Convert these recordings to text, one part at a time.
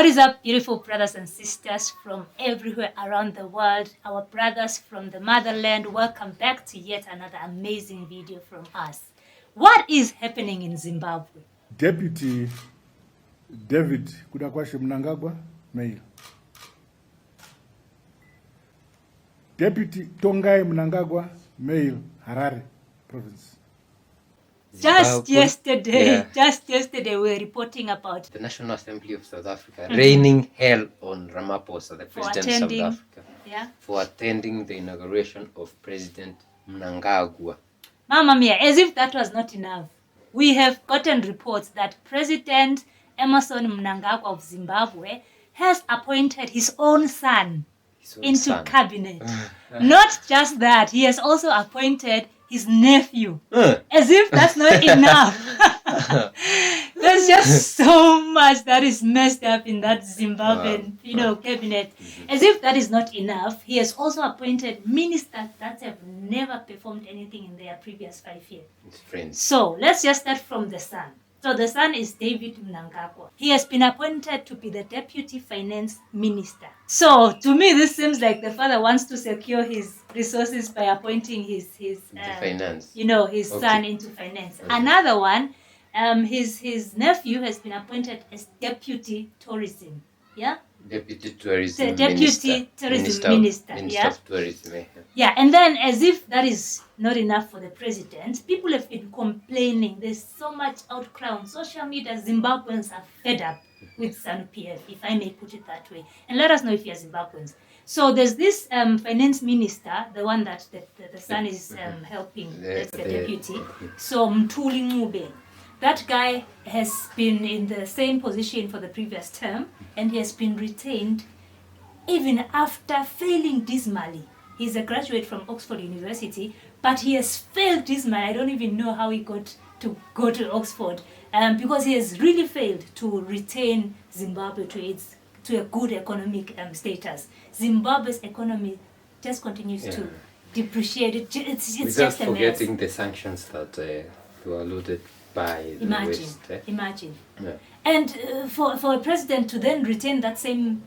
What is up, beautiful brothers and sisters from everywhere around the world, our brothers from the motherland? Welcome back to yet another amazing video from us. What is happening in Zimbabwe? Deputy David Kudakwashe Mnangagwa, mail. Deputy Tongai Mnangagwa, mail, Harare province. Just yesterday, we were reporting about the National Assembly of South Africa raining hell on Ramaphosa, the president of South Africa, for attending the inauguration of President Mnangagwa. Mamma mia, as if that was not enough. We have gotten reports that President Emmerson Mnangagwa of Zimbabwe has appointed his own son into cabinet. Not just that, he has also appointed his nephew. As if that's not enough. There's just so much that is messed up in that Zimbabwean, cabinet. As if that is not enough, he has also appointed ministers that have never performed anything in their previous 5 years. His friends. So let's just start from the son. So the son is David Mnangagwa. He has been appointed to be the deputy finance minister. So to me, this seems like the father wants to secure his resources by appointing his finance. His son into finance. Okay. Another one, his nephew has been appointed as deputy tourism. Yeah. Deputy tourism minister. Minister of tourism. Yeah, and then as if that is not enough for the president, people have been complaining. There's so much outcry on social media. Zimbabweans are fed up with ZANU-PF, if I may put it that way. And let us know if you're Zimbabweans. So there's this finance minister, the one that the son is helping, that's the deputy. So Mthuli Ncube. That guy has been in the same position for the previous term, and he has been retained even after failing dismally. He's a graduate from Oxford University, but he has failed dismally. I don't even know how he got to go to Oxford, because he has really failed to retain Zimbabwe to a good economic status. Zimbabwe's economy just continues to depreciate. It's without just a mess. Forgetting the sanctions that were alluded by the West. Imagine. Yeah. And for a president to then retain that same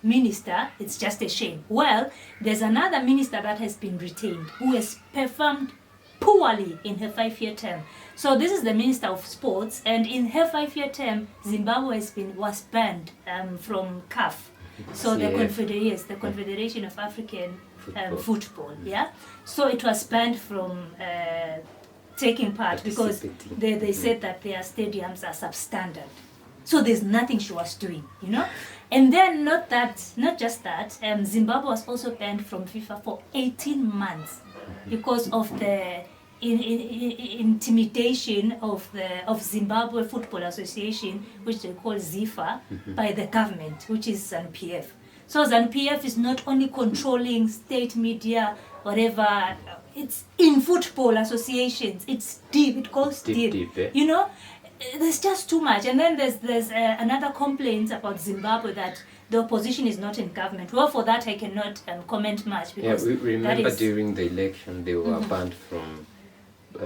minister, it's just a shame. Well, there's another minister that has been retained who has performed poorly in her 5-year term. So this is the Minister of Sports, and in her 5-year term, Zimbabwe was banned from CAF. So the Confederation of African Football. Yeah. So it was banned from taking part because they said that their stadiums are substandard. So there's nothing she was doing, And then not just that, Zimbabwe was also banned from FIFA for 18 months because of the intimidation of Zimbabwe Football Association, which they call ZIFA, by the government, which is ZANU-PF. So ZANU-PF is not only controlling state media, whatever. It's in football associations. It's deep. It goes deep. There's just too much. And then there's another complaint about Zimbabwe that the opposition is not in government. Well, for that I cannot comment much because we remember during the election they were banned from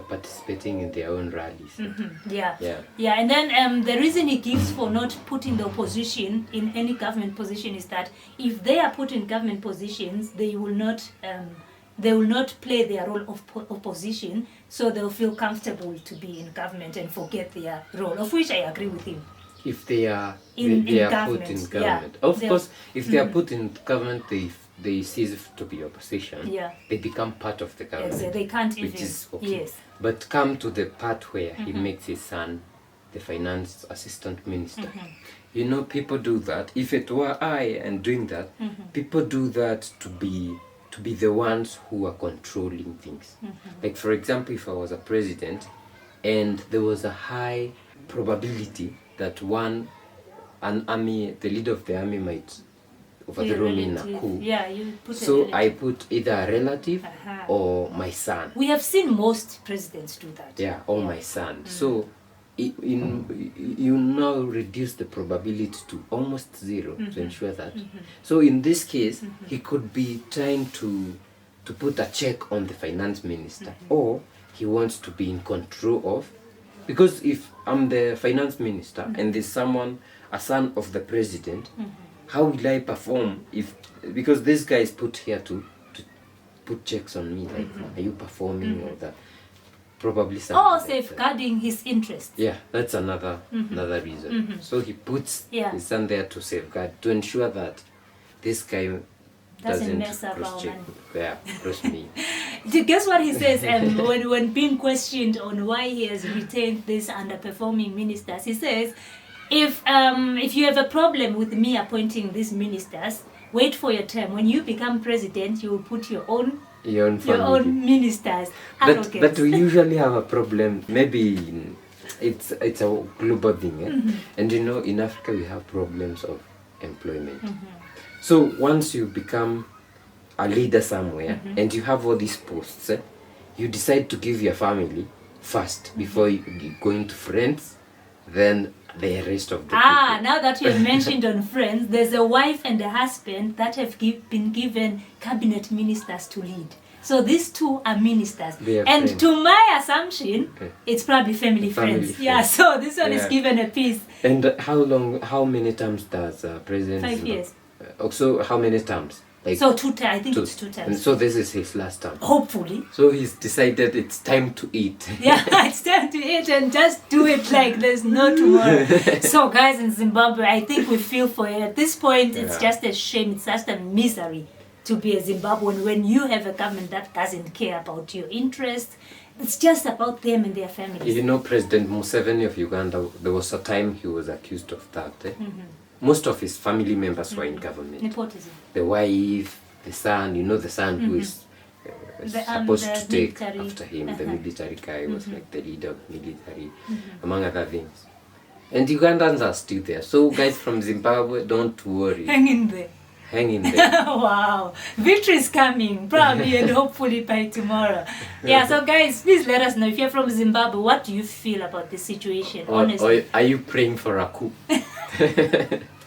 participating in their own rallies. Yeah. And then the reason he gives for not putting the opposition in any government position is that if they are put in government positions, they will not play their role of opposition, so they'll feel comfortable to be in government and forget their role, of which I agree with him. If they are put in government. Of course, if they are put in government, they cease to be opposition. They become part of the government. Exactly. They can't which is okay. Yes. But come to the part where he makes his son the finance assistant minister. People do that. If it were I and doing that, people do that to be the ones who are controlling things. Like, for example, if I was a president and there was a high probability that the leader of the army might overthrow me in a coup. I put either a relative or my son. We have seen most presidents do that. Or my son. So you now reduce the probability to almost zero to ensure that. So in this case, he could be trying to put a check on the finance minister, or he wants to be in control of, because if I'm the finance minister and there's someone a son of the president, how will I perform if, because this guy is put here to put checks on me, like, are you performing or that? Probably something. Or like safeguarding his interests. yeah, that's another reason. So he puts his son there to safeguard, to ensure that this guy doesn't mess up our cross-check. money. Yeah, cross me. Guess what he says when being questioned on why he has retained these underperforming ministers? He says, if you have a problem with me appointing these ministers, wait for your term. When you become president, you will put your own ministers. But we usually have a problem. Maybe it's a global thing, and you know, in Africa we have problems of employment. So once you become a leader somewhere and you have all these posts, you decide to give your family first before you go into friends, then the rest of the people. Now that you have mentioned on Friends, there's a wife and a husband that have been given cabinet ministers to lead. So these two are ministers. And friends. To my assumption, it's probably family friends. Yeah, so this one is given a piece. And how many terms does President 5 years. So how many terms? Like so I think it's 2 terms. And so this is his last term. Hopefully. So he's decided it's time to eat. Yeah, it's time to eat and just do it like there's no tomorrow. So guys in Zimbabwe, I think we feel for it. At this point, it's just a shame. It's just a misery to be a Zimbabwean when you have a government that doesn't care about your interests. It's just about them and their families. You know, President Museveni of Uganda, there was a time he was accused of that. Most of his family members were in government. Nepotism. The wife, the son, you know, the son who is supposed to take after him, the military guy was like the leader of military, among other things. And Ugandans are still there. So guys from Zimbabwe, don't worry. Hang in there. Hang in there. Wow. Victory is coming, probably and hopefully by tomorrow. Yeah, so guys, please let us know if you're from Zimbabwe, what do you feel about the situation, honestly? Or are you praying for a coup?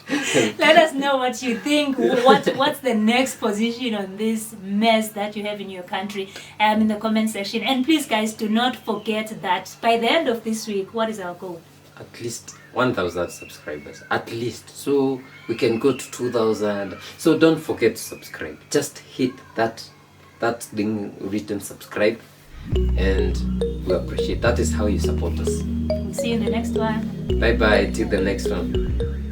Let us know what you think. What's the next position on this mess that you have in your country in the comment section. And please, guys, do not forget that by the end of this week, what is our goal? At least 1,000 subscribers. At least. So we can go to 2,000. So don't forget to subscribe. Just hit that thing written subscribe. And we appreciate. That is how you support us. We'll see you in the next one. Bye-bye. Till the next one.